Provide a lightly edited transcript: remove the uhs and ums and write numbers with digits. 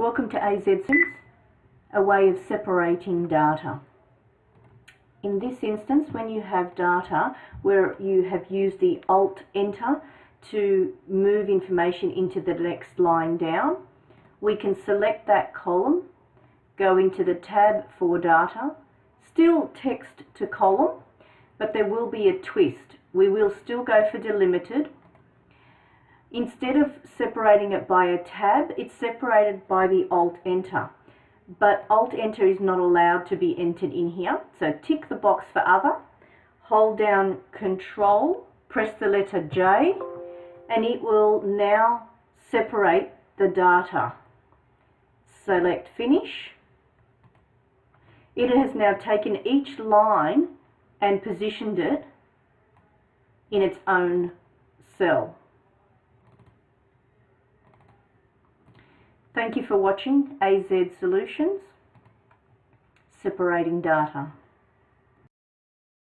Welcome to AZ Solutions, a way of separating data. In this instance, when you have data where you have used the Alt-Enter to move information into the next line down, we can select that column, go into the tab for data, still text to column, but there will be a twist. We will still go for delimited. Instead of separating it by a tab, it's separated by the Alt-Enter. But Alt-Enter is not allowed to be entered in here. So tick the box for other, hold down Control, press the letter J, and it will now separate the data. Select Finish. It has now taken each line and positioned it in its own cell. Thank you for watching AZ Solutions, separating data.